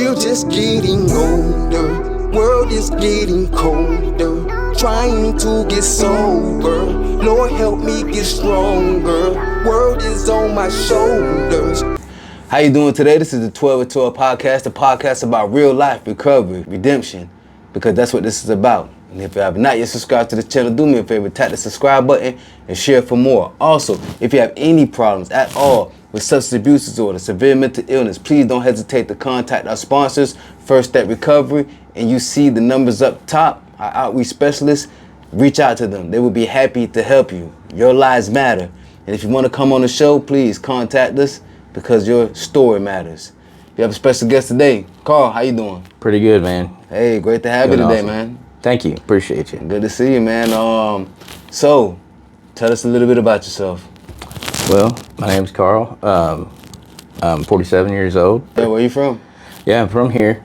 We're just getting older, world is getting colder. Trying to get sober, Lord help me get stronger. World is on my shoulders. How you doing today? This is the 12 with 12 podcast, a podcast about real life, recovery, redemption, because that's what this is about. And if you have not yet subscribed to the channel, do me a favor, tap the subscribe button and share for more. Also, if you have any problems at all with substance abuse disorder, severe mental illness, please don't hesitate to contact our sponsors, First Step Recovery, and you see the numbers up top, our outreach specialists. Reach out to them. They will be happy to help you. Your lives matter. And if you want to come on the show, please contact us because your story matters. We have a special guest today. Carl, how you doing? Pretty good, man. Hey, great to have you today, awesome. man. Thank you. Appreciate you. Good to see you, man. So, tell us a little bit about yourself. Well, my name's Carl. I'm 47 years old. Hey, where you from? Yeah, I'm from here.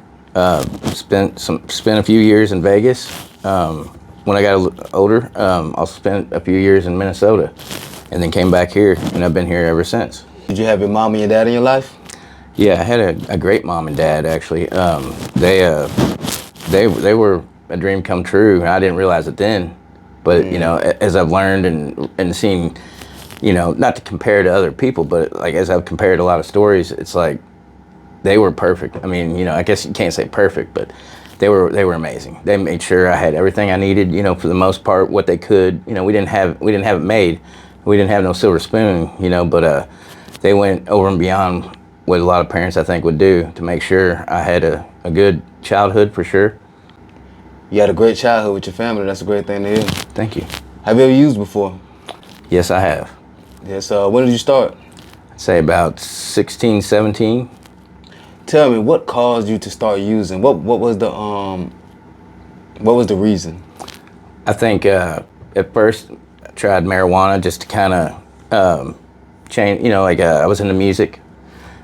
Spent a few years in Vegas. When I got older, I spent a few years in Minnesota, and then came back here, and I've been here ever since. Did you have your mom and your dad in your life? Yeah, I had a great mom and dad, actually. They were a dream come true, and I didn't realize it then. But you know, as I've learned and seen, you know, not to compare to other people, but like as I've compared a lot of stories, it's like they were perfect. I mean, you know, I guess you can't say perfect, but they were amazing. They made sure I had everything I needed, you know, for the most part, what they could. You know, we didn't have it made. We didn't have no silver spoon, you know, but they went over and beyond what a lot of parents, I think, would do to make sure I had a good childhood, for sure. You had a great childhood with your family. That's a great thing to hear. Thank you. Have you ever used before? Yes, I have. Yes. When did you start? I'd say about 16, 17. Tell me, what caused you to start using? What was the reason? I think at first I tried marijuana just to kind of change. You know, like I was into music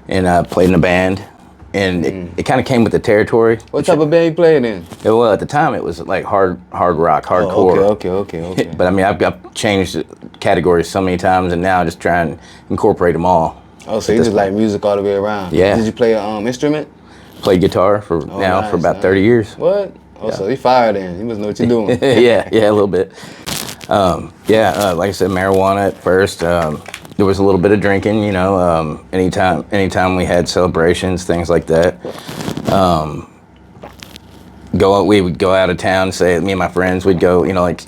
and I played in a band, and it kind of came with the territory. What type of band you played in? Well, at the time it was like hard rock, hardcore. Okay. But I mean, I've changed categories so many times, and now I just try and incorporate them all. Oh, so you just like music all the way around? Yeah. Did you play an instrument? Played guitar for about 30 years. What? Oh, Yeah. So you fired in. You must know what you're doing. yeah, a little bit. Like I said, marijuana at first. There was a little bit of drinking, you know. Anytime we had celebrations, things like that. We would go out of town. Say, me and my friends, we'd go, you know, like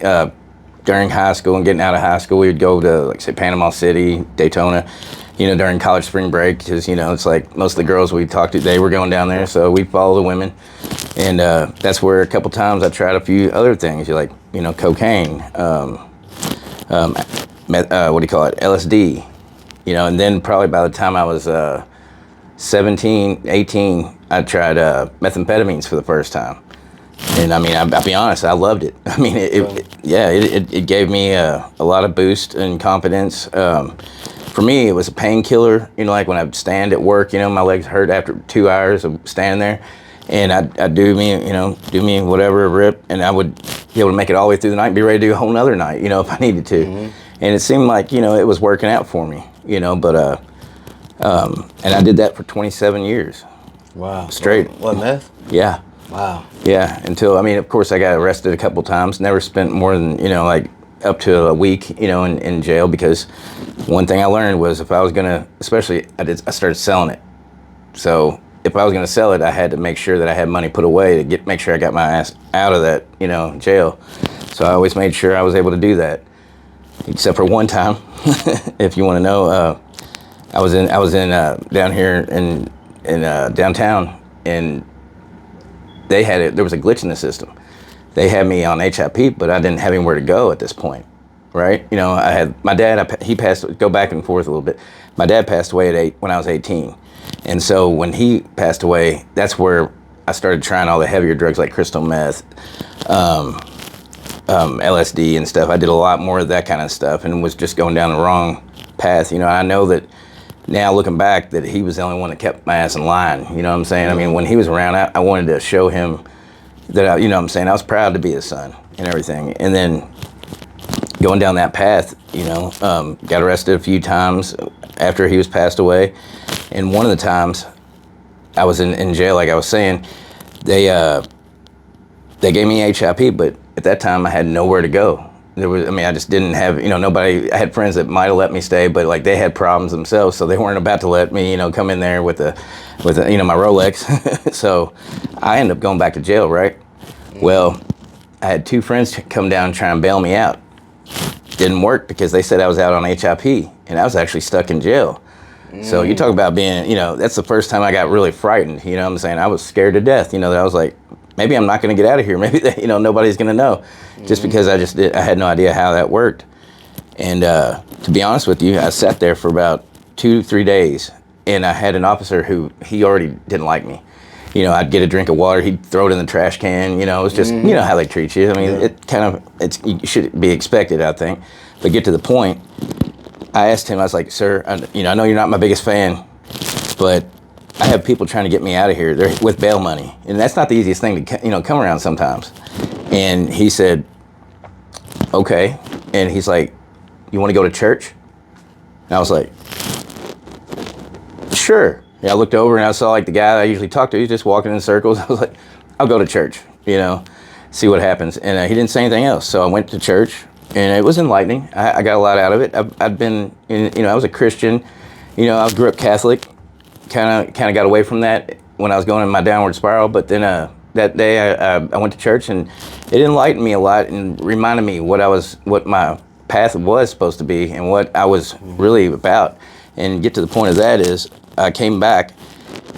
during high school and getting out of high school, we would go to, like, say, Panama City, Daytona. You know, during college spring break, because, you know, it's like most of the girls we talked to, they were going down there, so we follow the women. And that's where a couple times I tried a few other things, like, you know, cocaine, LSD, you know. And then probably by the time I was 17, 18, I tried methamphetamines for the first time. And I mean, I'll be honest, I loved it. I mean, it gave me a lot of boost and confidence. For me, it was a painkiller. You know, like when I'd stand at work, you know, my legs hurt after 2 hours of standing there, and I'd do me whatever rip, and I would be able to make it all the way through the night and be ready to do a whole nother night, you know, if I needed to. And it seemed like, you know, it was working out for me, you know, but and I did that for 27 years. Wow. Straight. What, meth? Yeah. Wow. Yeah, until, I mean, of course, I got arrested a couple times. Never spent more than, you know, like up to a week, you know, in jail, because one thing I learned was if I was gonna, especially I started selling it. So if I was gonna sell it, I had to make sure that I had money put away to make sure I got my ass out of that, you know, jail. So I always made sure I was able to do that. Except for one time, if you want to know, I was in down here in downtown, and there was a glitch in the system. They had me on HIP, but I didn't have anywhere to go at this point, right? You know, I had my dad. He passed. Go back and forth a little bit. My dad passed away when I was 18, and so when he passed away, that's where I started trying all the heavier drugs like crystal meth, LSD and stuff. I did a lot more of that kind of stuff, and was just going down the wrong path. You know, I know that now looking back that he was the only one that kept my ass in line. You know what I'm saying? I mean, when he was around, I wanted to show him that, you know what I'm saying, I was proud to be his son and everything. And then going down that path, you know, got arrested a few times after he was passed away. And one of the times I was in jail, like I was saying, they gave me HIP, but at that time I had nowhere to go. I just didn't have, nobody. I had friends that might have let me stay, but like they had problems themselves, so they weren't about to let me, come in there with my Rolex. So I ended up going back to jail, right? Well, I had 2 friends come down and try and bail me out. Didn't work because they said I was out on HIP, and I was actually stuck in jail. So you talk about being, that's the first time I got really frightened. You know what I'm saying? I was scared to death. That I was like, maybe I'm not going to get out of here. Maybe nobody's going to know, just because I had no idea how that worked. And to be honest with you, I sat there for about 2-3 days, and I had an officer who he already didn't like me. I'd get a drink of water, he'd throw it in the trash can. It was just, how they treat you. I mean, it should be expected, I think. But get to the point, I asked him, I was like, sir, I know you're not my biggest fan, but I have people trying to get me out of here. They're with bail money. And that's not the easiest thing to, come around sometimes. And he said, okay. And he's like, you want to go to church? And I was like, sure. Yeah, I looked over and I saw like the guy I usually talk to, he's just walking in circles. I was like, I'll go to church, see what happens. And he didn't say anything else. So I went to church, and it was enlightening. I got a lot out of it. I'd been, I was a Christian. I grew up Catholic. Kind of got away from that when I was going in my downward spiral. But then that day I went to church, and it enlightened me a lot and reminded me what my path was supposed to be and what I was really about. And get to the point of that is, I came back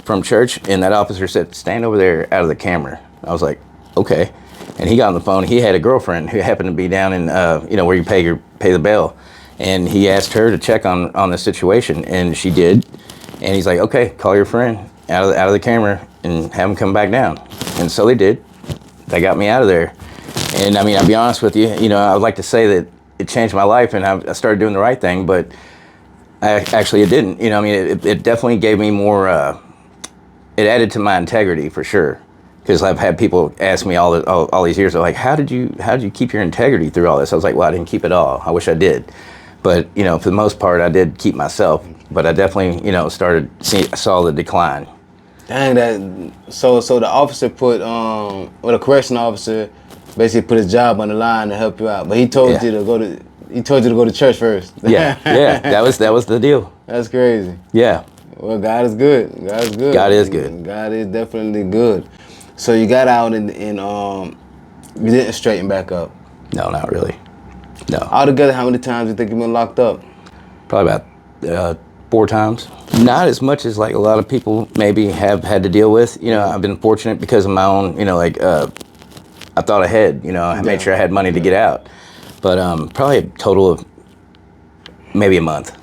from church, and that officer said, stand over there out of the camera. I was like, okay. And he got on the phone. He had a girlfriend who happened to be down in, where you pay the bail. And he asked her to check on the situation, and she did. And he's like, okay, call your friend out of the camera and have him come back down. And so they did. They got me out of there. And I mean, I'll be honest with you, I would like to say that it changed my life and I started doing the right thing, but it didn't. It definitely gave me more, it added to my integrity for sure. Because I've had people ask me all these years, they're like, how did you keep your integrity through all this? I was like, well, I didn't keep it all. I wish I did. But, for the most part, I did keep myself. But I definitely, saw the decline. Dang, so the officer the correctional officer basically put his job on the line to help you out. But he told you to go to church first. Yeah, that was the deal. That's crazy. Yeah. Well, God is good. God is good. God is good. God is definitely good. So you got out and you didn't straighten back up. No, not really. No. Altogether, how many times do you think you've been locked up? Probably about 4 times. Not as much as like a lot of people maybe have had to deal with. I've been fortunate because of my own, I thought ahead, I made sure I had money to get out. But probably a total of maybe a month.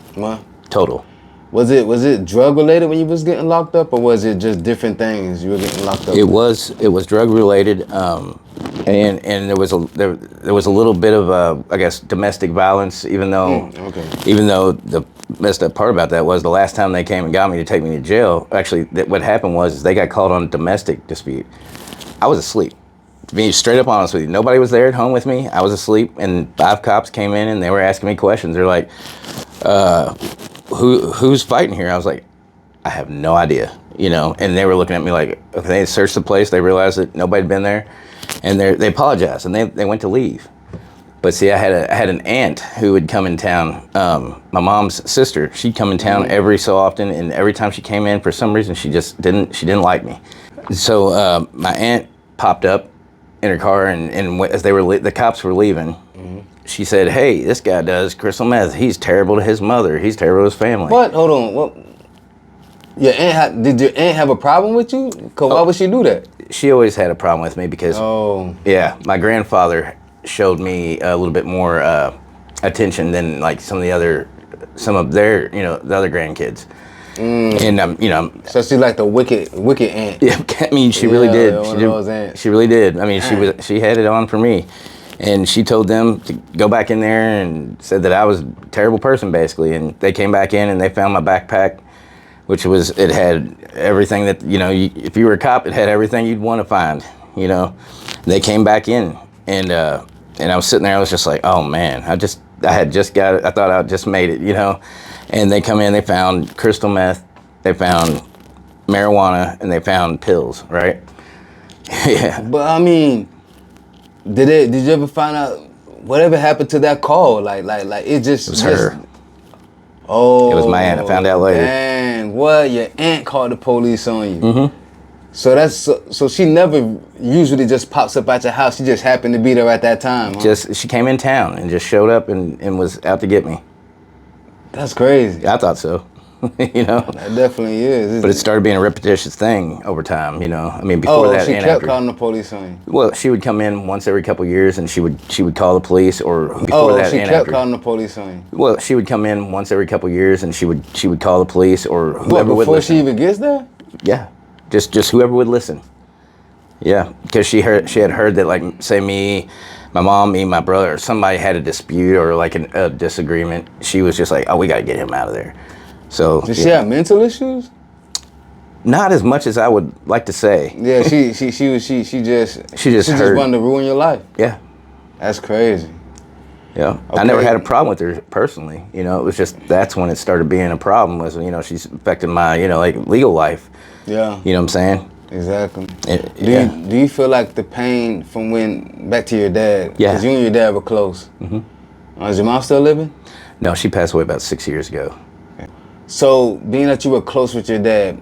Total. Was it drug related when you was getting locked up, or was it just different things you were getting locked up? It was drug related, and there was a little bit of I guess domestic violence. Even though the messed up part about that was the last time they came and got me to take me to jail. Actually, what happened was they got called on a domestic dispute. I was asleep. To be straight up honest with you, nobody was there at home with me. I was asleep, and 5 cops came in and they were asking me questions. They're like, who's fighting here? I was like, I have no idea, and they were looking at me like, okay, they searched the place, they realized that nobody had been there, and they apologized, and they went to leave. But see, I had an aunt who would come in town, my mom's sister. She'd come in town every so often, and every time she came in, for some reason, she didn't like me. So my aunt popped up in her car, and as the cops were leaving, she said, hey, this guy does crystal meth. He's terrible to his mother. He's terrible to his family. What? Hold on. What? Did your aunt have a problem with you? Because why would she do that? She always had a problem with me because, my grandfather showed me a little bit more attention than like some of their, the other grandkids. And so she's like the wicked aunt. Yeah, I mean, she really did. She really did. I mean, she had it on for me. And she told them to go back in there and said that I was a terrible person, basically. And they came back in and they found my backpack, which it had everything that, if you were a cop, it had everything you'd want to find, They came back in and I was sitting there, I was just like, oh man, I thought I just made it, And they come in, they found crystal meth, they found marijuana and they found pills, right? Yeah. But I mean, did you ever find out whatever happened to that call? Like it just It was her. Oh, It was my aunt. I found out later. Dang, what? Your aunt called the police on you. Mm-hmm. So she never usually just pops up at your house. She just happened to be there at that time. Huh? She came in town and just showed up and was out to get me. That's crazy. I thought so. You know. That definitely is. But it started being a repetitious thing over time, you know. I mean, before that she and kept after. calling the police on you. Well, she would come in once every couple of years, and she would call the police, or before that she and kept after. calling the police on you. Well, she would come in once every couple of years, and she would call the police or What, whoever would before listen. she even gets there? Yeah, just whoever would listen. Yeah, because she had heard that, like, say my mom, my brother, or somebody had a dispute or like a disagreement. She was just like, oh, we got to get him out of there. So Did she have mental issues? not as much as I would like to say. Yeah, she just heard. wanted to ruin your life. Yeah, That's crazy. yeah. Okay. I never had a problem with her personally. You know, it was just that's when it started being a problem. Was, you know, she's affecting my, you know, like, legal life. Yeah. You know what I'm saying? Exactly. Yeah. Do you feel like the pain from when back to your dad? Yeah. Because you and your dad were close. Mm-hmm. Is your mom still living? No, she passed away about 6 years ago. So being that you were close with your dad,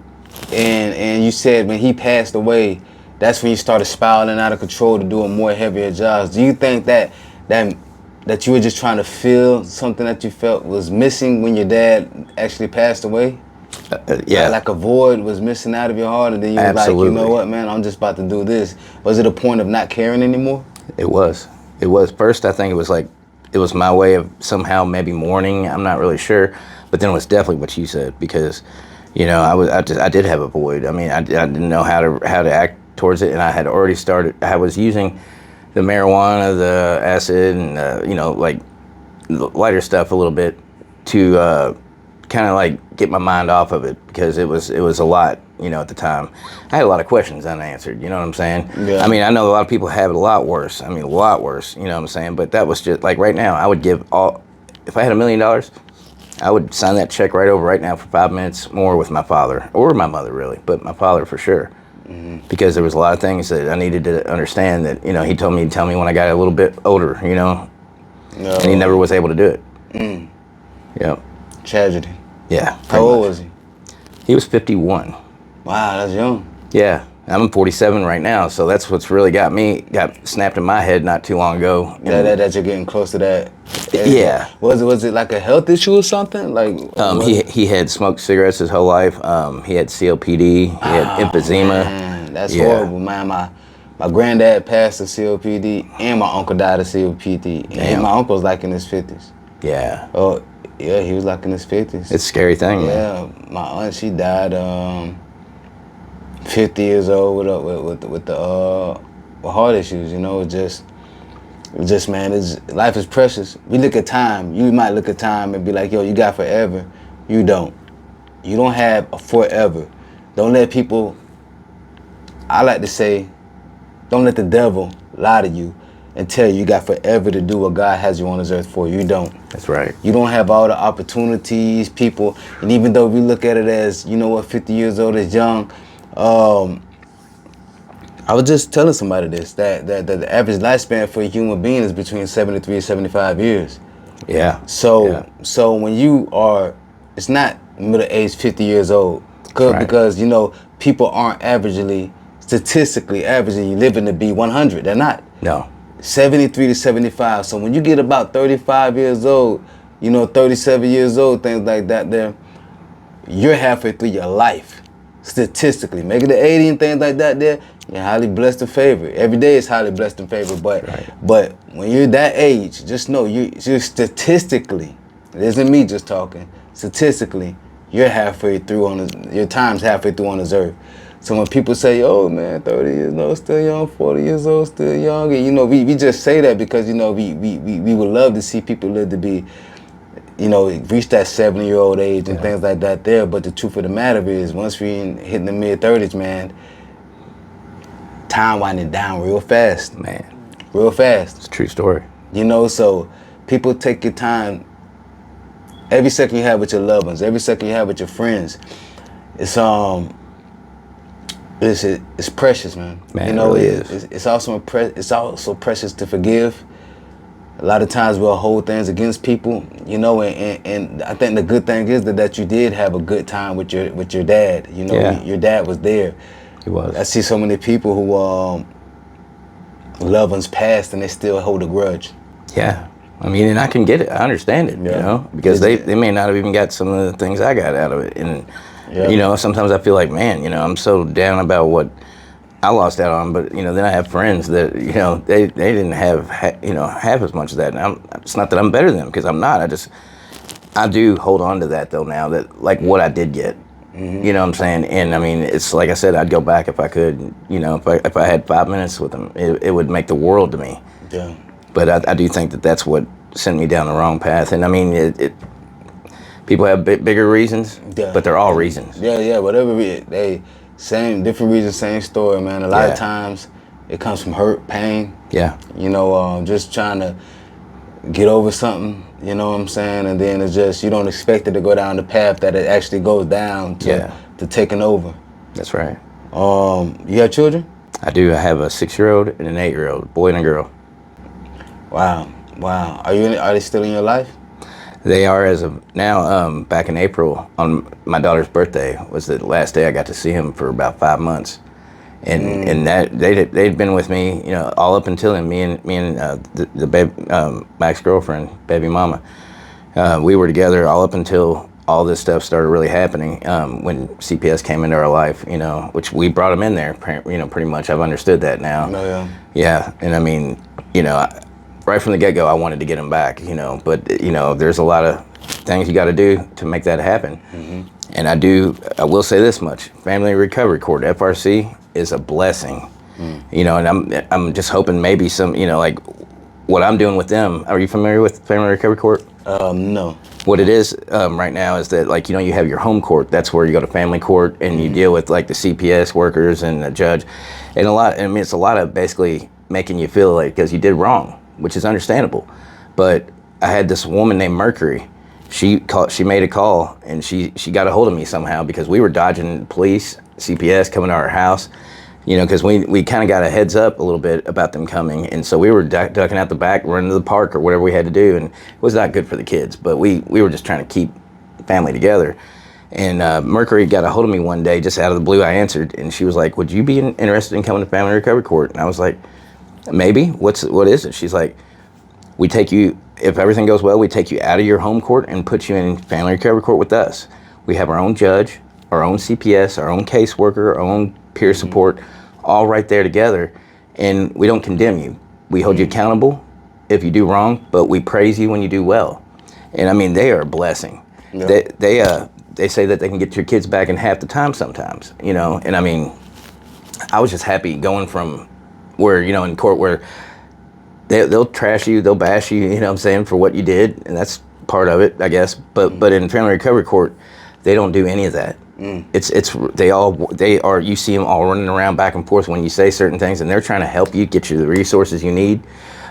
and you said when he passed away, that's when you started spiraling out of control to doing more heavier jobs. Do you think that you were just trying to feel something that you felt was missing when your dad actually passed away? Yeah. Like a void was missing out of your heart, and then you were like, you know what, man, I'm just about to do this. Was it a point of not caring anymore? It was. First, I think it was my way of somehow maybe mourning. I'm not really sure, but then it was definitely what you said, because, you know, I did have a void. I mean, I didn't know how to act towards it, and I had already started. I was using the marijuana, the acid, and you know, like, lighter stuff a little bit to kind of like get my mind off of it, because it was a lot, you know, at the time. I had a lot of questions unanswered, you know what I'm saying? Yeah. I mean, I know a lot of people have it a lot worse. I mean, a lot worse, you know what I'm saying? But that was just, like, right now, I would give if I had $1 million, I would sign that check right over right now for 5 minutes more with my father, or my mother, really, but my father for sure. Mm-hmm. Because there was a lot of things that I needed to understand that, you know, he told me to tell me when I got a little bit older, you know? No. And he never was able to do it. Yeah. Tragedy. Yeah. How old was he? He was 51. Wow, that's young. Yeah, I'm 47 right now, so that's what's really got snapped in my head not too long ago. That you're getting close to that. Yeah. Was it like a health issue or something? Like he had smoked cigarettes his whole life. He had COPD. He had emphysema. Man, that's horrible, man. My granddad passed of COPD, and my uncle died of COPD, and Damn. my uncle's like in his 50s. Yeah. Oh, yeah, he was like in his 50s. It's a scary thing, man. Yeah, my aunt, she died 50 years old with heart issues. You know, it's just man, life is precious. We look at time. You might look at time and be like, yo, you got forever. You don't. You don't have a forever. Don't let people. I like to say, don't let the devil lie to you and tell you got forever to do what God has you on this earth for. You don't. That's right. You don't have all the opportunities, people, and even though we look at it as, you know what, 50 years old is young, I was just telling somebody this, that the average lifespan for a human being is between 73 and 75 years. Yeah. So when you are, it's not middle-aged 50 years old, because, you know, people aren't statistically averaging living to be 100. They're not. No. 73 to 75. So when you get about 35 years old, you know, 37 years old, things like that there, you're halfway through your life, statistically. Make it to 80 and things like that there, you're highly blessed and favored. Every day is highly blessed and favored, but when you're that age, just know you're statistically, it isn't me just talking, statistically, you're halfway through your time's halfway through on this earth. So when people say, oh man, 30 years old, still young, 40 years old, still young, and, you know, we just say that because, you know, we would love to see people live to be, you know, reach that 70-year-old age and things like that there. But the truth of the matter is, once we hit the mid-30s, man, time winding down real fast. Man. Real fast. It's a true story. You know, so people take your time. Every second you have with your loved ones, every second you have with your friends, it's it's precious, man. Man, You know, it really is. it's also it's also precious to forgive. A lot of times we'll hold things against people, you know, and I think the good thing is that you did have a good time with your dad. You know, Yeah. your dad was there. He was. I see so many people who loved ones passed and they still hold a grudge. Yeah. I mean, and I can get it. I understand it, you Yeah. know, because they may not have even got some of the things I got out of it. And, Yeah. you know, sometimes I feel like, man, you know, I'm so down about what I lost out on. But, you know, then I have friends that, you know, they didn't have, you know, half as much of that. And it's not that I'm better than them, because I'm not. I do hold on to that, though, now, that, like, what I did get. Mm-hmm. You know what I'm saying? And, I mean, it's like I said, I'd go back if I could. You know, if I had 5 minutes with them, it would make the world to me. Yeah. But I do think that that's what sent me down the wrong path. And I mean, people have bigger reasons, Yeah. but they're all reasons. Yeah, whatever. They same different reasons, same story, man. A lot Yeah. of times it comes from hurt, pain. Yeah, You know, just trying to get over something. You know what I'm saying? And then it's just you don't expect it to go down the path that it actually goes down to taking over. that's right. You have children? I do. I have a 6-year-old and an 8-year-old, boy and a girl. Wow. Are they still in your life? They are as of now. Back in April, on my daughter's birthday, was the last day I got to see him for about 5 months. And that they'd been with me, you know, all up until then. Me and the baby, my ex-girlfriend, baby mama, we were together all up until all this stuff started really happening. When CPS came into our life, you know, which we brought him in there, you know, pretty much. I've understood that now. No, yeah. Yeah, and I mean, you know, right from the get-go, I wanted to get him back, you know. But you know, there's a lot of things you got to do to make that happen. Mm-hmm. And I will say this much: Family Recovery Court, FRC, is a blessing. You know, and I'm just hoping maybe some, you know, like what I'm doing with them. Are you familiar with Family Recovery Court? No. What it is right now is that, like, you know, you have your home court. That's where you go to family court and you deal with like the CPS workers and the judge, and it's a lot of basically making you feel like because you did wrong, which is understandable. But I had this woman named Mercury. She made a call and she got a hold of me somehow because we were dodging police, CPS coming to our house, you know, because we kind of got a heads up a little bit about them coming. And so we were ducking out the back, running to the park or whatever we had to do. And it was not good for the kids, but we were just trying to keep family together. And Mercury got a hold of me one day, just out of the blue. I answered and she was like, would you be interested in coming to Family Recovery Court? And I was like, maybe. What is it? She's like, we take you, if everything goes well, we take you out of your home court and put you in Family Recovery Court with us. We have our own judge, our own CPS, our own caseworker, our own peer support, all right there together. And we don't condemn you. We hold you accountable if you do wrong, but we praise you when you do well. And I mean, they are a blessing. Yeah. They say that they can get your kids back in half the time sometimes, you know. And I mean, I was just happy going from where, you know, in court where they'll trash you, they'll bash you, you know what I'm saying, for what you did, and that's part of it, I guess. But in Family Recovery Court, they don't do any of that. They are. You see them all running around back and forth when you say certain things, and they're trying to help you get you the resources you need.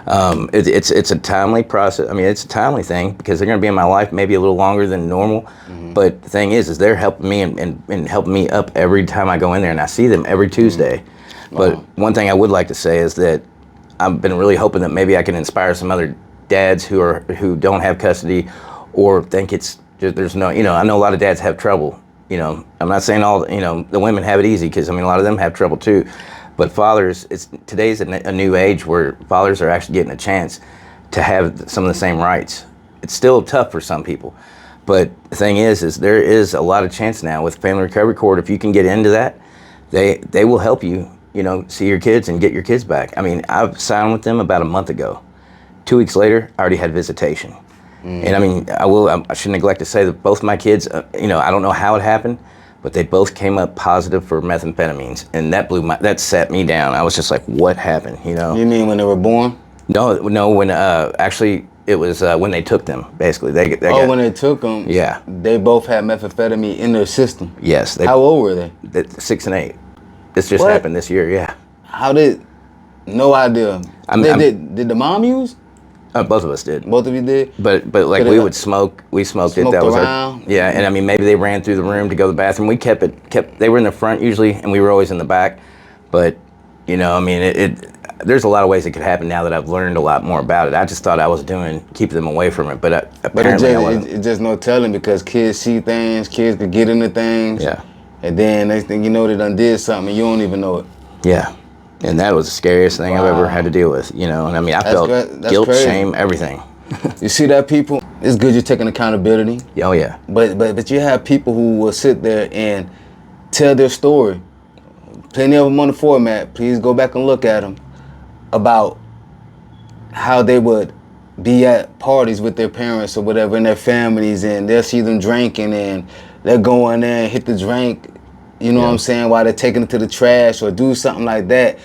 It's a timely process. I mean, it's a timely thing because they're going to be in my life maybe a little longer than normal. Mm-hmm. But the thing is they're helping me and helping me up every time I go in there, and I see them every Tuesday. Mm-hmm. But one thing I would like to say is that I've been really hoping that maybe I can inspire some other dads who don't have custody or think it's just, there's no, you know, I know a lot of dads have trouble. You know, I'm not saying all, you know, the women have it easy because I mean a lot of them have trouble too. But fathers, today's a new age where fathers are actually getting a chance to have some of the same rights. It's still tough for some people, but the thing is there is a lot of chance now with Family Recovery Court. If you can get into that, they will help you, you know, see your kids and get your kids back. I mean, I've signed with them about a month ago. 2 weeks later, I already had visitation. And I mean, I shouldn't neglect to say that both my kids, you know, I don't know how it happened, but they both came up positive for methamphetamines, and that set me down. I was just like, what happened, you know? You mean when they were born? No, when actually it was when they took them, basically. When they took them, yeah, they both had methamphetamine in their system. Yes. How old were they? 6 and 8. This just happened this year, yeah. No idea. Did the mom use? Both of us did. Both of you did? But like Could we it- would smoke. We smoked it. Smoked That was around? our yeah. And I mean maybe they ran through the room to go to the bathroom. We kept. They were in the front usually, and we were always in the back. But you know, I mean it there's a lot of ways it could happen now that I've learned a lot more about it. I just thought I was keeping them away from it, but apparently I wasn't. It's just no telling because kids see things, kids could get into things. Yeah. And then next thing you know, they done did something and you don't even know it. Yeah. And that was the scariest thing I've ever had to deal with, you know. And I mean, I felt That's guilt, crazy. shame, everything. You see that, people? It's good you're taking accountability. Oh yeah. But you have people who will sit there and tell their story. Plenty of them on the format. Please go back and look at them about how they would be at parties with their parents or whatever and their families, and they'll see them drinking and they'll go in there and hit the drink, you know what I'm saying, while they're taking it to the trash or do something like that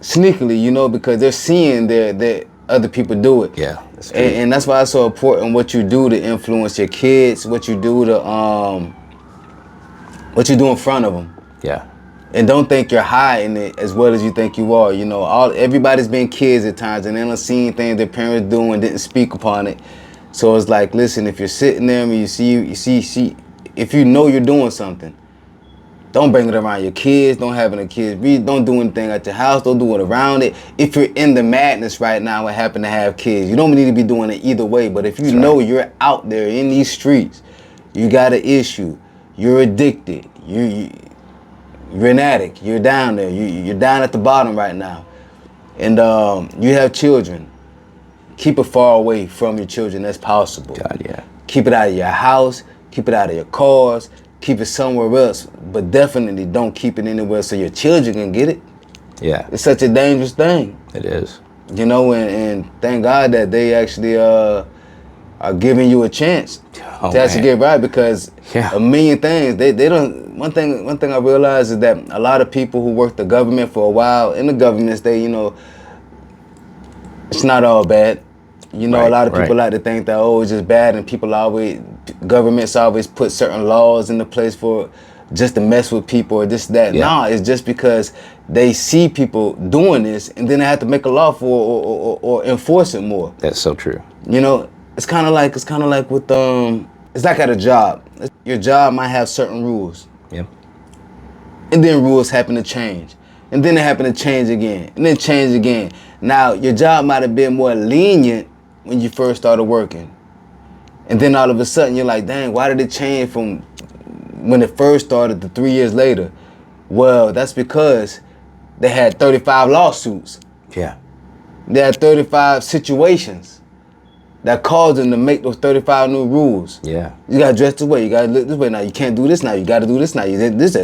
sneakily, you know, because they're seeing their other people do it. Yeah, that's true. And that's why it's so important what you do to influence your kids, what you do to what you do in front of them. Yeah. And don't think you're hiding it as well as you think you are. You know, everybody's been kids at times and they done seen things their parents do and didn't speak upon it. So it's like, listen, if you're sitting there and you see, if you know you're doing something, don't bring it around your kids. Don't have any kids. Don't do anything at your house. Don't do it around it. If you're in the madness right now and happen to have kids, you don't need to be doing it either way. But if you know you're out there in these streets, you got an issue, you're addicted, you're an addict, you're down there, you're down at the bottom right now, and you have children, keep it far away from your children as possible. God, yeah. Keep it out of your house, keep it out of your cars, keep it somewhere else, but definitely don't keep it anywhere so your children can get it. Yeah. It's such a dangerous thing. It is. You know, and thank God that they actually are giving you a chance to actually get right, because a million things they don't. One thing I realized is that a lot of people who work the government for a while in the government, they, you know, it's not all bad. You know, a lot of people like to think that, oh, it's just bad, and governments always put certain laws into place for just to mess with people or this, that. Yeah. Nah, it's just because they see people doing this and then they have to make a law for or enforce it more. That's so true. You know, it's kind of like with it's like at a job. Your job might have certain rules. Yep. And then rules happen to change. And then they happen to change again. And then change again. Now, your job might have been more lenient when you first started working. And then all of a sudden you're like, dang, why did it change from when it first started to 3 years later? Well, that's because they had 35 lawsuits. Yeah. They had 35 situations that caused them to make those 35 new rules. Yeah. You gotta dress this way, you gotta look this way now, you can't do this now, you gotta do this now, you did this.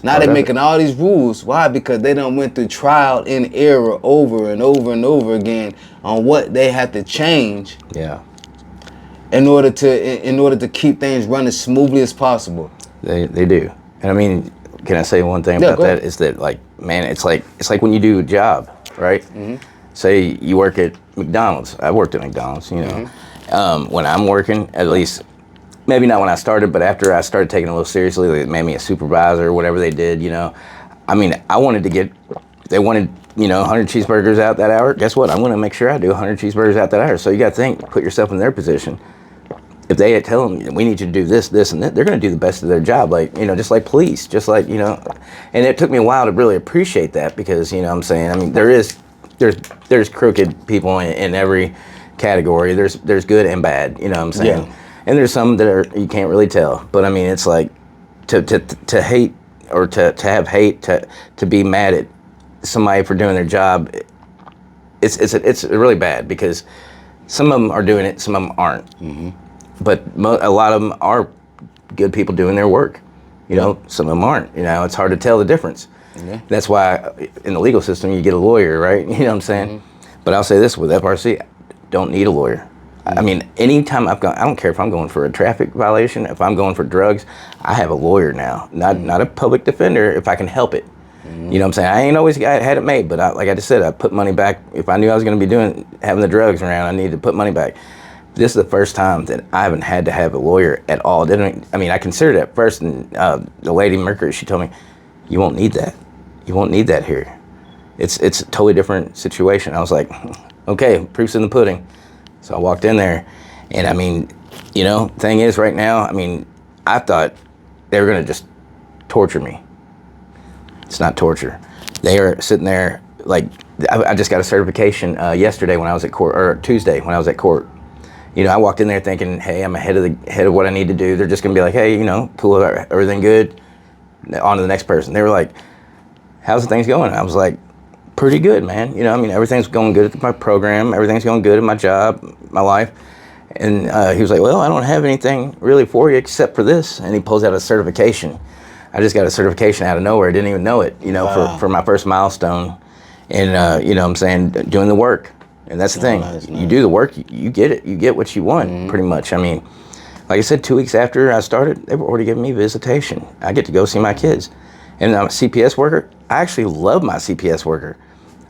Now they're making all these rules. Why? Because they done went through trial and error over and over and over again on what they had to change. Yeah. In order to keep things running smoothly as possible. They do. And I mean, can I say one thing about that? Is that, like, man, it's like when you do a job, right? Mm-hmm. Say you work at McDonald's. I worked at McDonald's, you know. Mm-hmm. When I'm working, at least, maybe not when I started, but after I started taking it a little seriously, they made me a supervisor or whatever they did, you know. I mean, they wanted, you know, 100 cheeseburgers out that hour. Guess what? I'm going to make sure I do 100 cheeseburgers out that hour. So you got to think, put yourself in their position. If they had tell them, we need you to do this, this, and that, they're going to do the best of their job, like, you know, just like police, just like, you know. And it took me a while to really appreciate that because, you know what I'm saying, I mean, there's crooked people in every category. There's good and bad, you know what I'm saying? Yeah. And there's some that you can't really tell. But I mean, it's like to hate or to have hate, to be mad at somebody for doing their job, it's really bad because some of them are doing it, some of them aren't. Mm-hmm. But a lot of them are good people doing their work. You know, some of them aren't. You know, it's hard to tell the difference. Yeah. That's why in the legal system you get a lawyer, right? You know what I'm saying? Mm-hmm. But I'll say this, with FRC, don't need a lawyer. Mm-hmm. I mean, anytime I don't care if I'm going for a traffic violation, if I'm going for drugs, I have a lawyer now, not a public defender if I can help it. Mm-hmm. You know what I'm saying? I ain't always had it made, but like I just said, I put money back. If I knew I was going to be having the drugs around, I needed to put money back. This is the first time that I haven't had to have a lawyer at all. I considered it at first, and the lady Mercury, she told me, you won't need that. You won't need that here. It's a totally different situation. I was like, Okay, proof's in the pudding. So I walked in there, and I mean, thing is, right now, I mean, I thought they were gonna just torture me. It's not torture. They are sitting there like I just got a certification yesterday when I was at court, or Tuesday when I was at court. I walked in there thinking, hey, I'm ahead of what I need to do. They're just gonna be like, hey, cool, everything good. On to the next person. They were like, how's the things going? I was like, pretty good, man. Everything's going good at my program. Everything's going good at my job, my life. And he was like, well, I don't have anything really for you except for this. And he pulls out a certification. I just got a certification out of nowhere. I didn't even know it, Wow. for my first milestone. And, I'm saying, doing the work. And that's the thing. Nice. You do the work, you get it. You get what you want, pretty much. I mean, like I said, 2 weeks after I started, they were already giving me visitation. I get to go see my kids. And I'm a CPS worker. I actually love my CPS worker.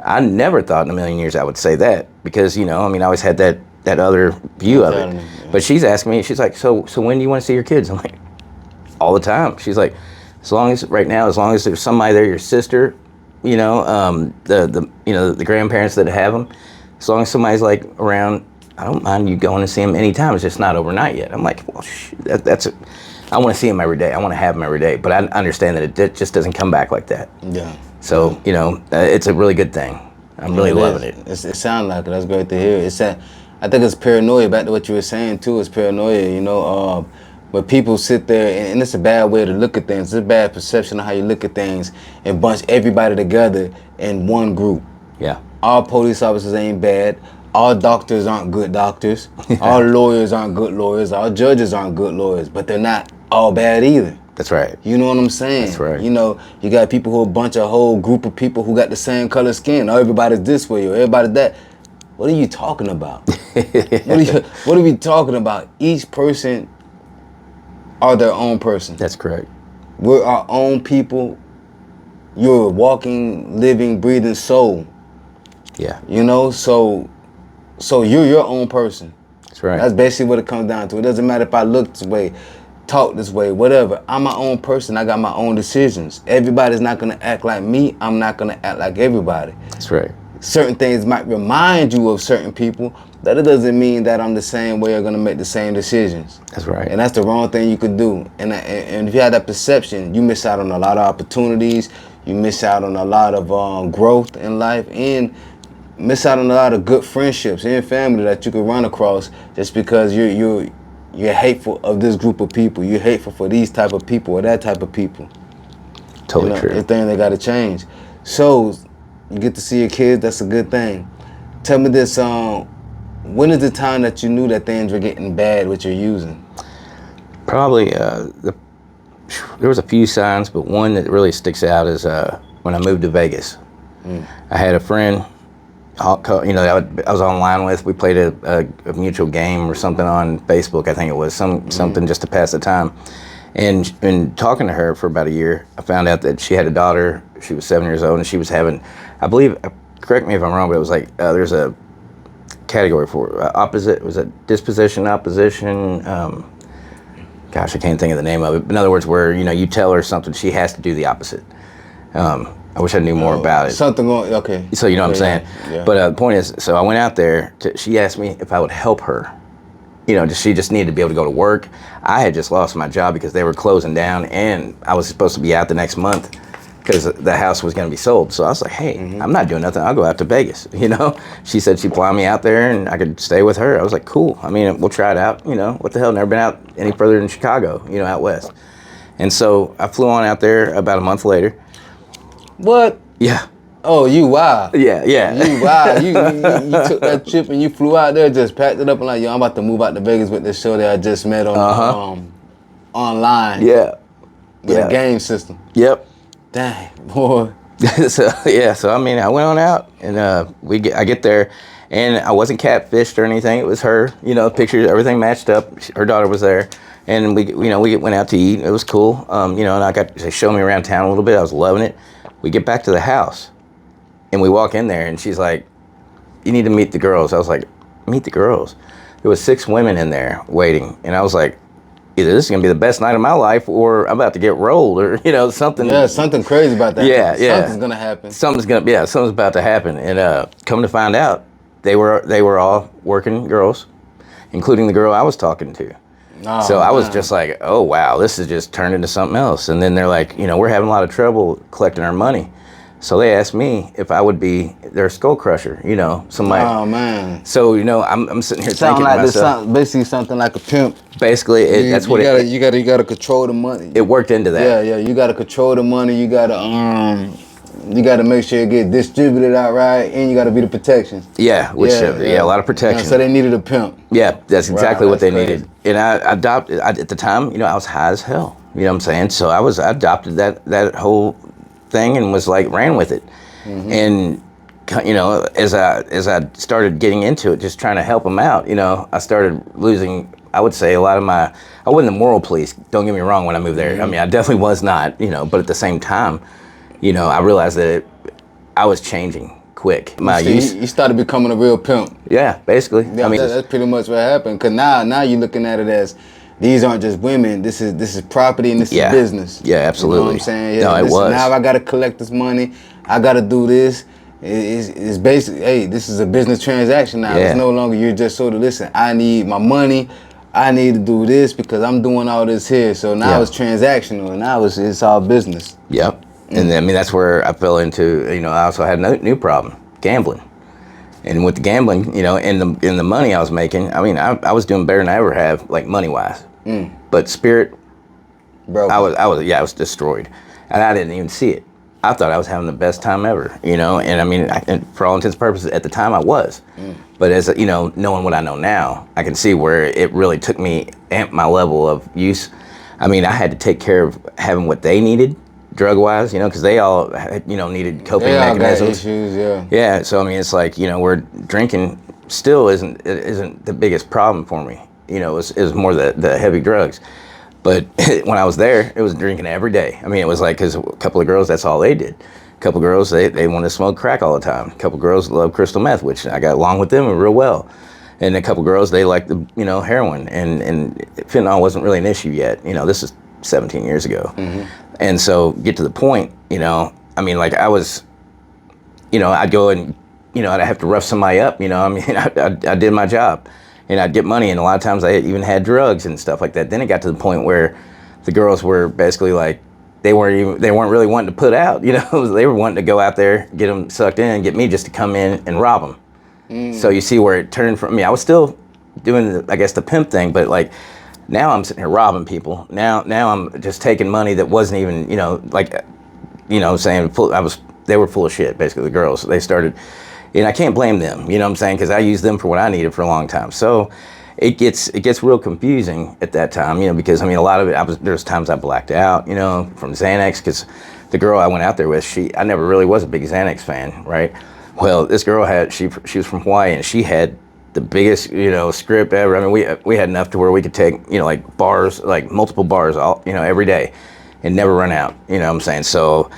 I never thought in a million years I would say that because, I always had that other view of it. Yeah. But she's asking me, she's like, so when do you want to see your kids? I'm like, all the time. She's like, as long as there's somebody there, your sister, the grandparents that have them, as long as somebody's like around, I don't mind you going to see them anytime. It's just not overnight yet. I'm like, well, I want to see them every day. I want to have them every day. But I understand that it just doesn't come back like that. Yeah. So, it's a really good thing. I'm really loving it. It sounds like it. That's great to hear. I think it's paranoia. Back to what you were saying too. It's paranoia. But people sit there, and it's a bad way to look at things. It's a bad perception of how you look at things, and bunch everybody together in one group. Yeah. All police officers ain't bad. All doctors aren't good doctors. All lawyers aren't good lawyers. All judges aren't good lawyers. But they're not all bad either. That's right. You know what I'm saying? That's right. You got people a whole group of people who got the same color skin. Or everybody's this way or everybody's that. What are you talking about? What are we talking about? Each person are their own person. That's correct. We're our own people. You're a walking, living, breathing soul. Yeah. So you're your own person. That's right. That's basically what it comes down to. It doesn't matter if I look this way, talk this way, whatever. I'm my own person. I got my own decisions. Everybody's not gonna act like me. I'm not gonna act like everybody. That's right. Certain things might remind you of certain people, but it doesn't mean that I'm the same way or gonna make the same decisions. That's right. And that's the wrong thing you could do. And if you have that perception, you miss out on a lot of opportunities. You miss out on a lot of growth in life, and miss out on a lot of good friendships and family that you could run across just because you're hateful of this group of people. You're hateful for these type of people or that type of people. Totally true. The thing they got to change. So you get to see your kids. That's a good thing. Tell me this. When is the time that you knew that things were getting bad with your using? Probably there was a few signs, but one that really sticks out is when I moved to Vegas. I had a friend, I was online with. We played a mutual game or something on Facebook. I think it was something just to pass the time. And in talking to her for about a year, I found out that she had a daughter. She was 7 years old, and she was having, I believe, correct me if I'm wrong, but it was like there's a category for opposite. Was it disposition, opposition? Gosh, I can't think of the name of it. In other words, where you tell her something, she has to do the opposite. I wish I knew more about it. Something going, okay. So you know what I'm saying? Yeah. But the point is, so I went out there. She asked me if I would help her. She just needed to be able to go to work. I had just lost my job because they were closing down, and I was supposed to be out the next month because the house was going to be sold. So I was like, hey, I'm not doing nothing. I'll go out to Vegas, She said she'd fly me out there, and I could stay with her. I was like, cool. I mean, we'll try it out. What the hell? Never been out any further than Chicago, out west. And so I flew on out there about a month later. What? Yeah. Oh, you wild. Yeah. You wild. You took that trip and you flew out there, just packed it up and like, yo, I'm about to move out to Vegas with this show that I just met on online. Yeah. With a game system. Yep. Dang, boy. So I mean, I went on out and I get there, and I wasn't catfished or anything. It was her, pictures, everything matched up. Her daughter was there, and we went out to eat. It was cool, and they showed me around town a little bit. I was loving it. We get back to the house, and we walk in there, and she's like, "You need to meet the girls." I was like, "Meet the girls?" There was 6 women in there waiting, and I was like, either this is gonna be the best night of my life, or I'm about to get rolled, or something. Yeah, something crazy about that. Yeah. Something's gonna happen. Something's about to happen. And come to find out, they were all working girls, including the girl I was talking to. Oh, so I was man. just like, oh wow, this has just turned into something else. And then they're like, we're having a lot of trouble collecting our money. So they asked me if I would be their skull crusher, somebody. Oh man. So I'm sitting here Sound thinking like to myself, basically something like a pimp. basically that's what you gotta control the money. it worked into that. Yeah, you gotta control the money. You gotta make sure it get distributed out right, and you gotta be the protection. Yeah, which a lot of protection. So they needed a pimp. Yeah, that's exactly what they that's crazy. needed. And I adopted at the time, I was high as hell. You know what I'm saying? So I adopted that whole thing and was like ran with it. Mm-hmm. And as I started getting into it, just trying to help them out, I started losing, I would say, a lot of I wasn't the moral police, don't get me wrong, when I moved there. Mm-hmm. I mean, I definitely was not, but at the same time, I realized that I was changing quick. You started becoming a real pimp. Yeah, basically. Yeah, that's pretty much what happened. Cause now you're looking at it as these aren't just women. This is property and this is business. Yeah, absolutely. You know what I'm saying? No, it was. Now I gotta collect this money. I gotta do this. It's basically, hey, this is a business transaction now. Yeah. It's no longer you're just sort of, listen, I need my money. I need to do this because I'm doing all this here. So now it's transactional, and now it's all business. Yep. And I mean, that's where I fell into, I also had a new problem, gambling. And with the gambling, and the money I was making, I mean, I was doing better than I ever have, like money-wise. But spirit, Bro, I was destroyed. And I didn't even see it. I thought I was having the best time ever, and I mean, and for all intents and purposes, at the time I was. But as, knowing what I know now, I can see where it really took me, amped my level of use. I mean, I had to take care of having what they needed, drug-wise, because they all, needed coping mechanisms. Got issues, yeah. Yeah, so I mean, it's like, where drinking still isn't the biggest problem for me. It was more the heavy drugs. But when I was there, it was drinking every day. I mean, it was like, because a couple of girls, that's all they did. A couple of girls, they wanted to smoke crack all the time. A couple of girls love crystal meth, which I got along with them real well. And a couple of girls, they liked the, heroin. And fentanyl wasn't really an issue yet. This is 17 years ago. And so get to the point, I mean, like I was, I'd go and, I'd have to rough somebody up, I mean, I did my job. And I'd get money, and a lot of times I even had drugs and stuff like that. Then it got to the point where the girls were basically like, they weren't really wanting to put out, they were wanting to go out there, get them sucked in, and get me just to come in and rob them. So you see where it turned from me. I was still doing, the pimp thing, but like now I'm sitting here robbing people. Now I'm just taking money that wasn't even, saying they were full of shit, basically, the girls. They started. And I can't blame them, because I used them for what I needed for a long time. So it gets real confusing at that time, because a lot of it, there's times I blacked out, from Xanax, because the girl I went out there with, I never really was a big Xanax fan, right? Well, this girl she was from Hawaii, and she had the biggest, script ever. I mean, we had enough to where we could take, like bars, like multiple bars, all, every day, and never run out. So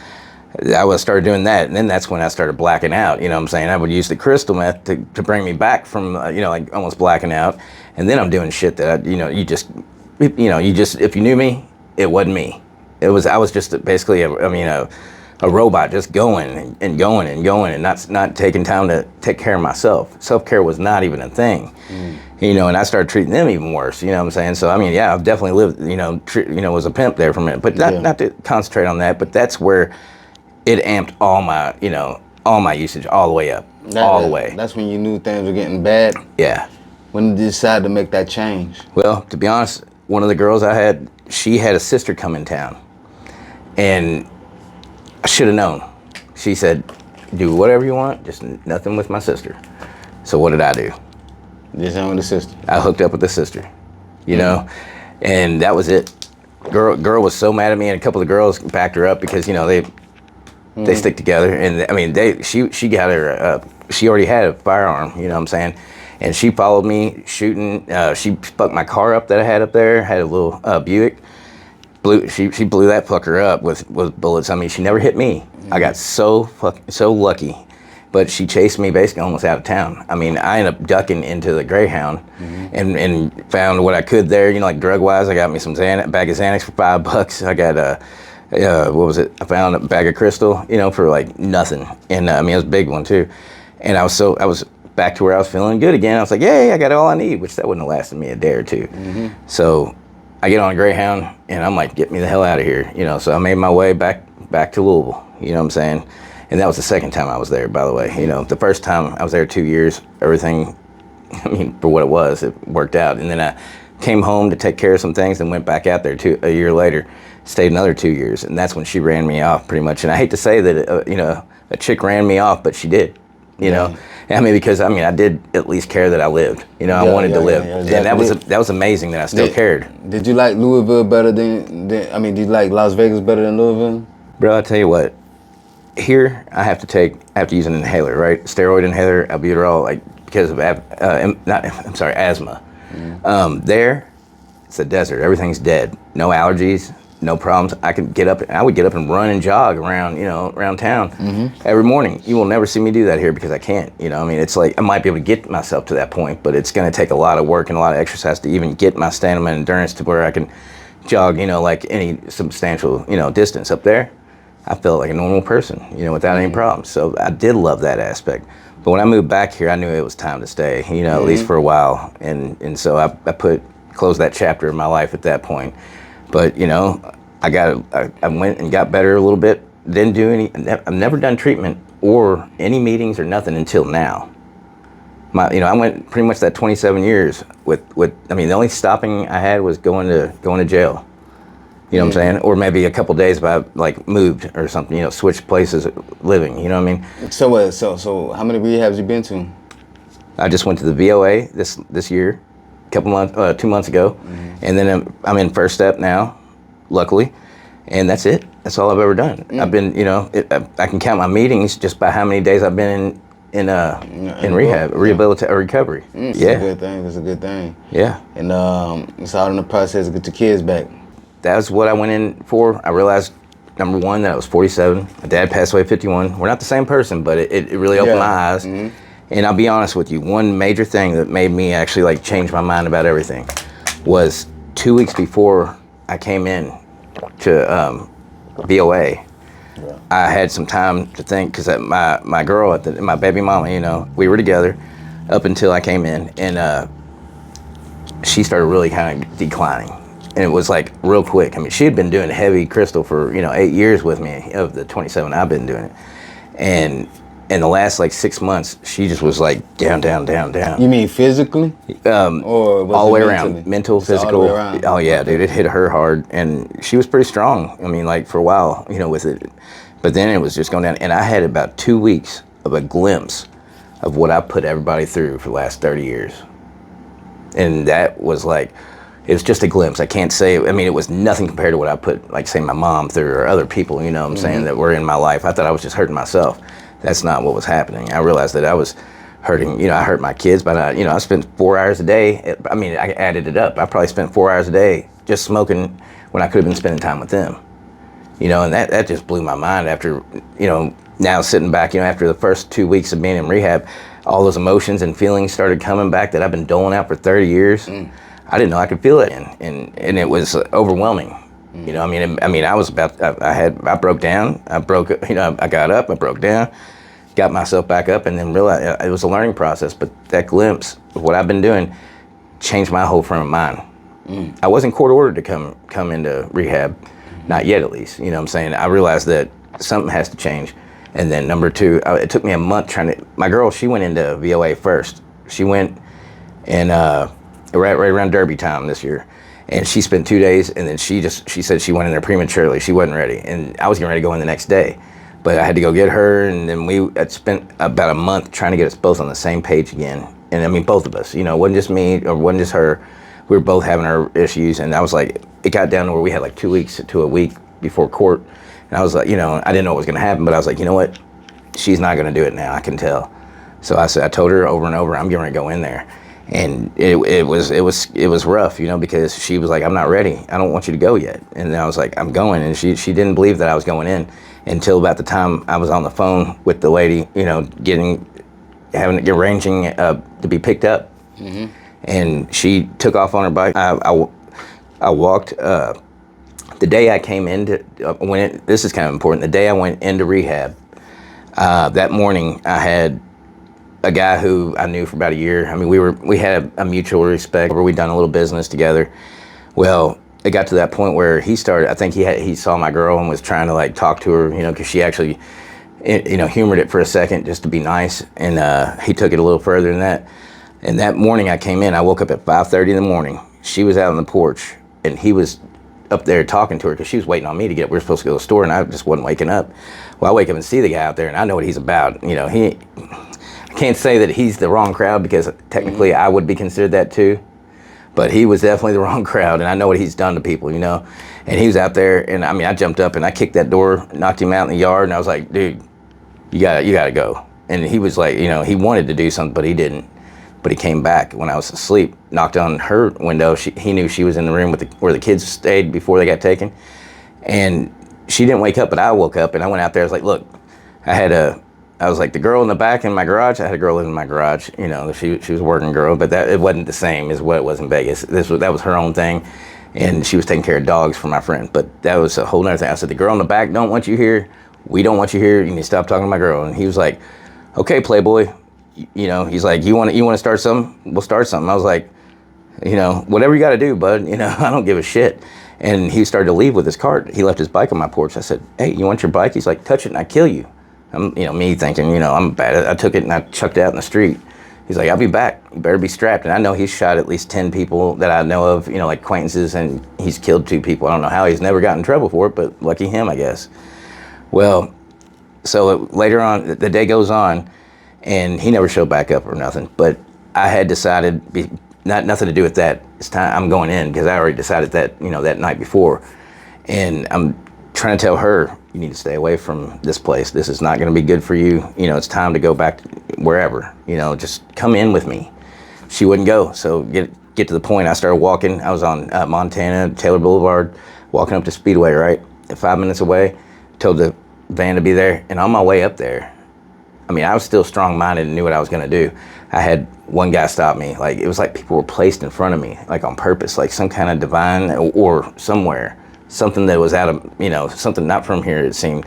I started doing that, and then that's when I started blacking out. I would use the crystal meth to bring me back from, like almost blacking out, and then I'm doing shit that if you knew me, it wasn't me. I was just basically a robot, just going and going and going, and not taking time to take care of myself. Self-care was not even a thing. And I started treating them even worse. So I've definitely lived, was a pimp there for a minute, but not to concentrate on that, but that's where it amped all my usage all the way up, all the way. That's when you knew things were getting bad? Yeah. When did you decide to make that change? Well, to be honest, one of the girls I had, she had a sister come in town. And I should have known. She said, do whatever you want, just nothing with my sister. So what did I do? Just hung with the sister. I hooked up with the sister, and that was it. Girl was so mad at me, and a couple of girls backed her up because, they stick together, and I mean, she got her, she already had a firearm, and she followed me shooting. She fucked my car up that I had up there. Had a little Buick. She blew that fucker up with bullets. I mean, she never hit me. I got so lucky, but she chased me basically almost out of town. I mean, I ended up ducking into the Greyhound, and found what I could there. Like drug wise, I got me some bag of Xanax for $5. I got what was it? I found a bag of crystal, for like nothing. And it was a big one too. And I was back to where I was feeling good again. I was like, yay, I got all I need, which that wouldn't have lasted me a day or two. So I get on a Greyhound and I'm like, get me the hell out of here. So I made my way back to Louisville, you know what I'm saying? And that was the second time I was there, by the way. The first time I was there 2 years, everything, for what it was, it worked out. And then I came home to take care of some things and went back out there a year later, stayed another 2 years. And that's when she ran me off pretty much. And I hate to say that, a chick ran me off, but she did, because I did at least care that I lived. I wanted to live. Exactly. And that was amazing that I still cared. Did you like Louisville better than did you like Las Vegas better than Louisville? Bro, I tell you what, here I have to use an inhaler, right? Steroid inhaler, albuterol, because of asthma. There, it's a desert. Everything's dead. No allergies, no problems. I would get up and run and jog around town every morning. You will never see me do that here because I can't. It's like I might be able to get myself to that point, but it's going to take a lot of work and a lot of exercise to even get my stamina and endurance to where I can jog, like any substantial, distance. Up there, I felt like a normal person, without any problems. So I did love that aspect. But when I moved back here, I knew it was time to stay, at least for a while. And so I closed that chapter of my life at that point. But, I went and got better a little bit. Didn't do I've never done treatment or any meetings or nothing until now. I went pretty much that 27 years the only stopping I had was going to jail. You know what I'm saying? Or maybe a couple days if I moved or something, switched places of living, you know what I mean? So how many rehabs you been to? I just went to the VOA this year, 2 months ago. And then I'm in First Step now, luckily. And that's it. That's all I've ever done. I've been, I can count my meetings just by how many days I've been in rehab, recovery. That's a good thing. That's a good thing. Yeah. And it's all in the process to get your kids back. That's what I went in for. I realized, number one, that I was 47. My dad passed away at 51. We're not the same person, but it really opened my eyes. And I'll be honest with you, one major thing that made me actually change my mind about everything was 2 weeks before I came in to VOA. I had some time to think because my girl, my baby mama, we were together up until I came in, and she started really kind of declining. And it was real quick. She had been doing heavy crystal for 8 years with me of the 27 I've been doing it, and in the last 6 months, she just was down, down, down, down. You mean physically? Or was all the way around, mental, physical. All the way around. Oh yeah, dude, it hit her hard, and she was pretty strong. For a while, with it, but then it was just going down. And I had about 2 weeks of a glimpse of what I put everybody through for the last 30 years, and that was it was just a glimpse. I can't say, it was nothing compared to what I put, say, my mom through or other people, what I'm saying, that were in my life. I thought I was just hurting myself. That's not what was happening. I realized that I was hurting, I hurt my kids, but I spent 4 hours a day. I added it up. I probably spent 4 hours a day just smoking when I could have been spending time with them. And that just blew my mind after, now sitting back, after the first 2 weeks of being in rehab, all those emotions and feelings started coming back that I've been doling out for 30 years. I didn't know I could feel it, and it was overwhelming. I broke down. I got up, I broke down, got myself back up, and then realized it was a learning process. But that glimpse of what I've been doing changed my whole frame of mind. I wasn't court ordered to come into rehab, not yet at least. I realized that something has to change. And then number two, it took me a month my girl, she went into VOA first. She went and right around Derby time this year. And she spent 2 days, and then she said she went in there prematurely. She wasn't ready. And I was getting ready to go in the next day. But I had to go get her, and then we had spent about a month trying to get us both on the same page again. And both of us, it wasn't just me, or wasn't just her. We were both having our issues, and I was it got down to where we had 2 weeks to a week before court. And I was I didn't know what was going to happen, but I was you know what? She's not going to do it now, I can tell. So I told her over and over, I'm getting ready to go in there. And it was rough, because she was I'm not ready. I don't want you to go yet. And I was I'm going. And she didn't believe that I was going in until about the time I was on the phone with the lady, arranging to be picked up. And she took off on her bike. I walked, the day I came into, this is kind of important, the day I went into rehab, that morning I had a guy who I knew for about a year. I mean, we had a mutual respect where we'd done a little business together. Well, it got to that point where he started, I think he saw my girl and was trying to like talk to her, because she actually, humored it for a second just to be nice. And he took it a little further than that. And that morning I came in, I woke up at 5:30 in the morning. She was out on the porch and he was up there talking to her because she was waiting on me to get, we were supposed to go to the store and I just wasn't waking up. Well, I wake up and see the guy out there and I know what he's about. I can't say that he's the wrong crowd because technically I would be considered that too. But he was definitely the wrong crowd, and I know what he's done to people, And he was out there, and I mean, I jumped up and I kicked that door, knocked him out in the yard, and I was like, dude, you gotta go. And he was like, he wanted to do something, but he didn't. But he came back when I was asleep, knocked on her window. He knew she was in the room where the kids stayed before they got taken, and she didn't wake up, but I woke up and I went out there. I was like, look, I was like the girl in the back in my garage. I had a girl living in my garage. She was a working girl, but it wasn't the same as what it was in Vegas. That was her own thing, and she was taking care of dogs for my friend. But that was a whole other thing. I said the girl in the back don't want you here. We don't want you here. You need to stop talking to my girl. And he was like, okay, Playboy. He's like, you want to start something? We'll start something. I was like, whatever you got to do, bud. I don't give a shit. And he started to leave with his cart. He left his bike on my porch. I said, hey, you want your bike? He's like, touch it and I kill you. Me thinking, I'm bad. I took it and I chucked it out in the street. He's like, I'll be back. You better be strapped. And I know he's shot at least 10 people that I know of, like acquaintances, and he's killed 2 people. I don't know how he's never gotten in trouble for it, but lucky him, I guess. Well, so later on, the day goes on, and he never showed back up or nothing. But I had decided, nothing to do with that. It's time I'm going in because I already decided that, that night before. And I'm trying to tell her, you need to stay away from this place. This is not going to be good for you. It's time to go back to wherever, just come in with me. She wouldn't go. So get to the point. I started walking. I was on Montana, Taylor Boulevard, walking up to Speedway, right? 5 minutes away, told the van to be there. And on my way up there, I mean, I was still strong-minded and knew what I was going to do. I had one guy stop me. Like, it was like people were placed in front of me, like on purpose, like some kind of divine or somewhere. Something that was out of, something not from here, it seemed,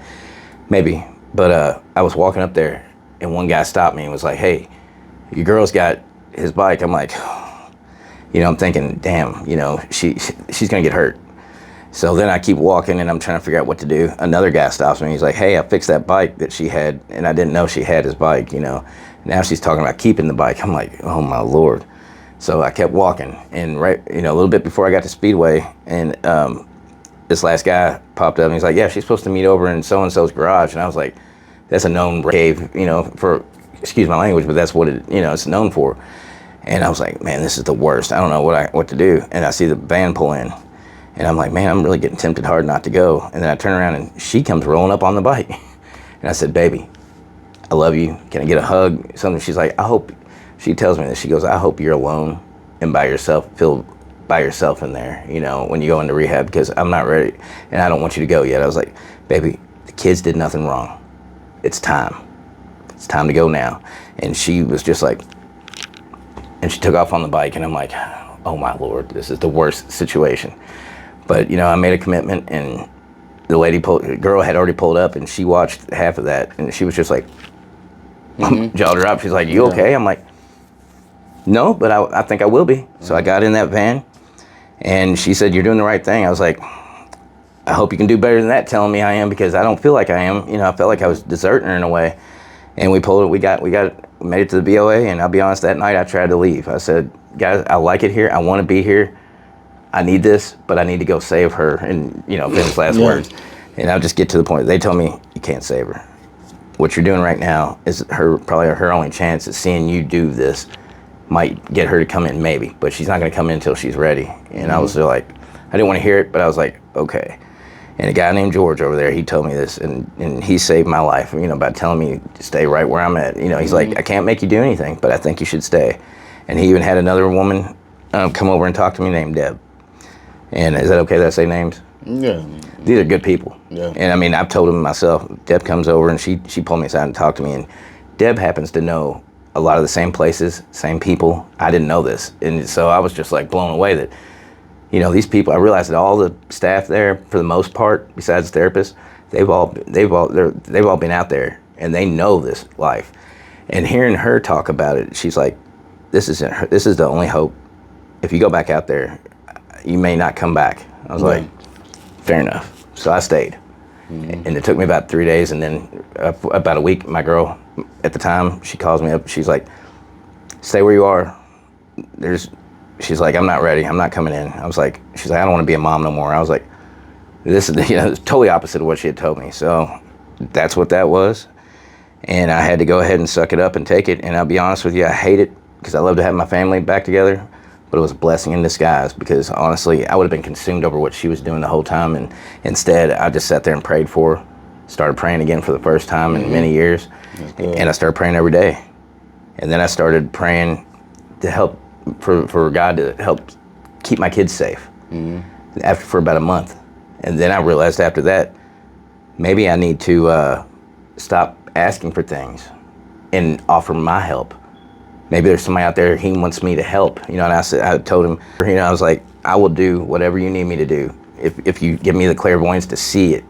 maybe. But I was walking up there, and one guy stopped me and was like, hey, your girl's got his bike. I'm like, I'm thinking, damn, she's going to get hurt. So then I keep walking, and I'm trying to figure out what to do. Another guy stops me. He's like, hey, I fixed that bike that she had, and I didn't know she had his bike, Now she's talking about keeping the bike. I'm like, oh, my Lord. So I kept walking, and right, a little bit before I got to Speedway, and this last guy popped up and he's like, yeah, she's supposed to meet over in so-and-so's garage. And I was like, that's a known cave, for, excuse my language, but that's what it, it's known for. And I was like, man, this is the worst. I don't know what to do. And I see the van pull in. And I'm like, man, I'm really getting tempted hard not to go. And then I turn around and she comes rolling up on the bike. And I said, baby, I love you. Can I get a hug? Something. She's like, she tells me this. She goes, I hope you're alone and by yourself, feel by yourself in there, when you go into rehab, because I'm not ready and I don't want you to go yet. I was like, baby, the kids did nothing wrong. It's time. It's time to go now. And she was just like, and she took off on the bike, and I'm like, oh my Lord, this is the worst situation. But, I made a commitment, and the girl had already pulled up, and she watched half of that, and she was just like, jaw dropped. She's like, you okay? I'm like, no, but I think I will be. So I got in that van, and she said, you're doing the right thing. I was like, I hope you can do better than that telling me I am, because I don't feel like I am. I felt like I was deserting her in a way. And we pulled it. We made it to the BOA, and I'll be honest, that night I tried to leave. I said, guys, I like it here. I want to be here. I need this, but I need to go save her, and, famous last words. And I'll just get to the point. They told me, you can't save her. What you're doing right now is probably her only chance at seeing you do this. Might get her to come in, maybe, but she's not going to come in until she's ready. And I was like, I didn't want to hear it, but I was like, okay. And a guy named George over there, he told me this, and he saved my life, by telling me to stay right where I'm at. He's like, I can't make you do anything, but I think you should stay. And he even had another woman come over and talk to me named Deb. And is that okay that I say names? Yeah. These are good people. Yeah. And I've told them myself. Deb comes over, and she pulled me aside and talked to me, and Deb happens to know a lot of the same places, same people. I didn't know this. And so I was just like blown away that, these people, I realized that all the staff there, for the most part, besides the therapists, they've all been out there, and they know this life. And hearing her talk about it, she's like, this is the only hope. If you go back out there, you may not come back. I was like, fair enough. So I stayed. And it took me about 3 days, and then about a week, my girl at the time, she calls me up. She's like, stay where you are. She's like, I'm not ready. I'm not coming in. She's like, I don't want to be a mom no more. I was like, this is it's totally opposite of what she had told me. So that's what that was. And I had to go ahead and suck it up and take it. And I'll be honest with you, I hate it because I love to have my family back together. But it was a blessing in disguise because honestly, I would have been consumed over what she was doing the whole time. And instead, I just sat there and prayed for her. Started praying again for the first time in many years. And I started praying every day. And then I started praying to help, for God to help keep my kids safe for about a month. And then I realized after that, maybe I need to stop asking for things and offer my help. Maybe there's somebody out there, he wants me to help, and I told him, I was like, I will do whatever you need me to do. If you give me the clairvoyance to see it,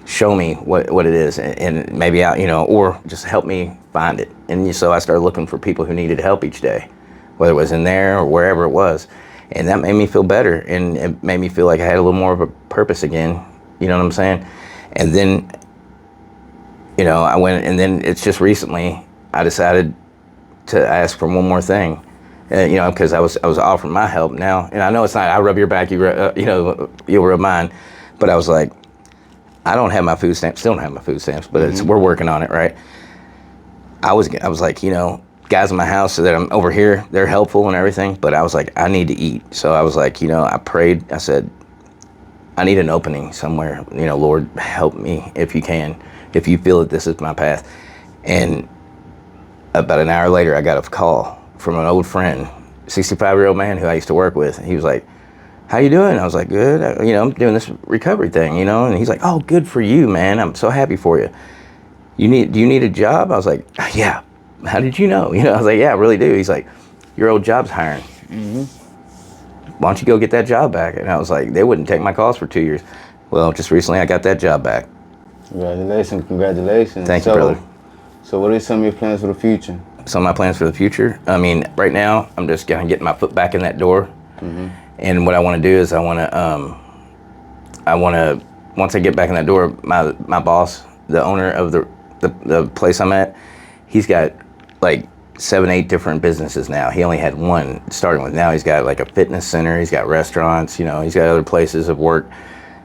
show me what it is, and maybe or just help me find it. And so I started looking for people who needed help each day, whether it was in there or wherever it was. And that made me feel better, and it made me feel like I had a little more of a purpose again, you know what I'm saying? And then, I went, and then it's just recently, I decided to ask for one more thing, because I was offering my help now, and I know it's not. I rub your back, you'll rub mine, but I was like, I don't have my food stamps, still don't have my food stamps, but we're working on it, right? I was like, guys in my house that I'm over here, they're helpful and everything, but I was like, I need to eat. So I was like, I prayed. I said, I need an opening somewhere. Lord, help me if you can, if you feel that this is my path. And about an hour later, I got a call from an old friend, 65-year-old man who I used to work with. He was like, how you doing? I was like, good. I'm doing this recovery thing, and he's like, oh, good for you, man. I'm so happy for you. Do you need a job? I was like, yeah. How did you know? I was like, yeah, I really do. He's like, your old job's hiring. Why don't you go get that job back? And I was like, they wouldn't take my calls for 2 years. Well, just recently I got that job back. Congratulations. Thank you, brother. So what are some of your plans for the future? Some of my plans for the future? I mean, right now, I'm just going to get my foot back in that door. And what I want to do is I want to, once I get back in that door, my boss, the owner of the place I'm at, he's got like 7-8 different businesses now. He only had one starting with. Now he's got like a fitness center, he's got restaurants, he's got other places of work.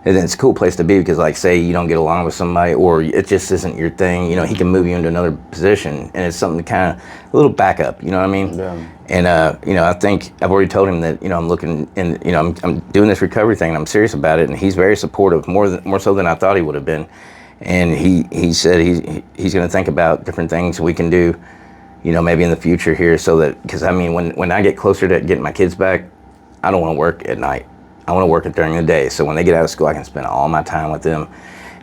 And then it's a cool place to be because, like, say you don't get along with somebody or it just isn't your thing, he can move you into another position, and it's something to kind of, a little backup, you know what I mean? Yeah. And, I think I've already told him that, I'm looking, and, I'm doing this recovery thing, and I'm serious about it, and he's very supportive, more so than I thought he would have been. And he said he's going to think about different things we can do, maybe in the future here, so that, because, I mean, when I get closer to getting my kids back, I don't want to work at night. I want to work it during the day, so when they get out of school, I can spend all my time with them,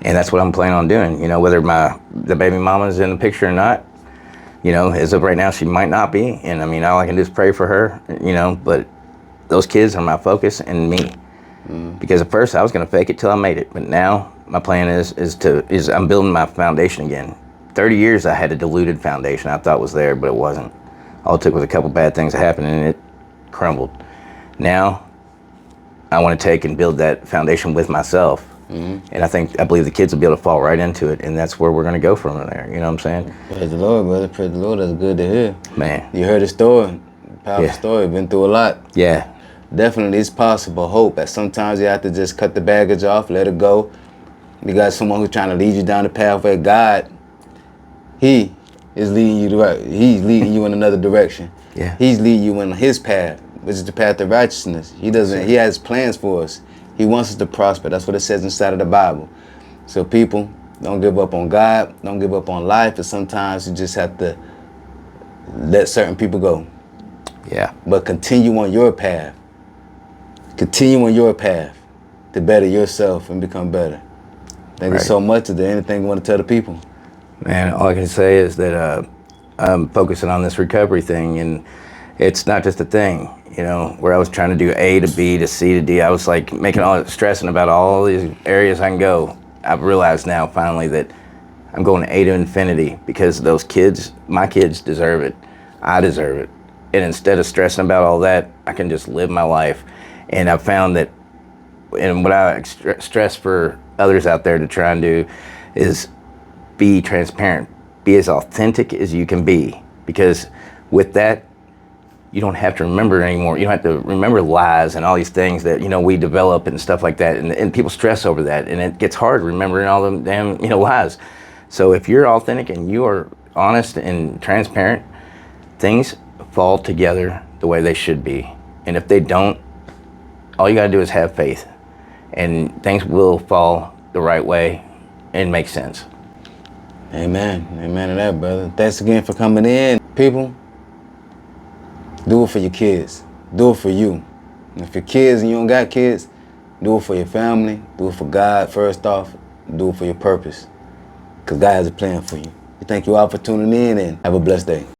and that's what I'm planning on doing. Whether the baby mama is in the picture or not, as of right now, she might not be, and I mean, all I can do is pray for her, But those kids are my focus and me, because at first I was going to fake it till I made it, but now my plan is I'm building my foundation again. 30 years I had a diluted foundation I thought was there, but it wasn't. All it took was a couple bad things that happened, and it crumbled. Now I want to take and build that foundation with myself. And I believe the kids will be able to fall right into it, and that's where we're going to go from there. You know what I'm saying? Praise the Lord, brother. Praise the Lord. That's good to hear. Man. You heard the story. Powerful story. Been through a lot. Yeah. Definitely, it's possible. Hope. That sometimes you have to just cut the baggage off, let it go. You got someone who's trying to lead you down the pathway. God, He is leading you He's leading you in another direction. Yeah. He's leading you in His path, which is the path of righteousness. He has plans for us. He wants us to prosper. That's what it says inside of the Bible. So people, don't give up on God. Don't give up on life. And sometimes you just have to let certain people go. Yeah. But continue on your path. Continue on your path to better yourself and become better. Thank you so much. Is there anything you want to tell the people? Man, all I can say is that I'm focusing on this recovery thing, and it's not just a thing, where I was trying to do A to B to C to D. I was like stressing about all these areas I can go. I've realized now finally that I'm going A to infinity because those kids, my kids deserve it. I deserve it. And instead of stressing about all that, I can just live my life. And I've found that, and what I stress for others out there to try and do is be transparent, be as authentic as you can be. Because with that, you don't have to remember anymore. You don't have to remember lies and all these things that, we develop and stuff like that. And people stress over that. And it gets hard remembering all them damn, lies. So if you're authentic and you are honest and transparent, things fall together the way they should be. And if they don't, all you gotta do is have faith. And things will fall the right way and make sense. Amen. Amen to that, brother. Thanks again for coming in. People, do it for your kids. Do it for you. And if your kids and you don't got kids, do it for your family. Do it for God first off. Do it for your purpose. Because God has a plan for you. We thank you all for tuning in and have a blessed day.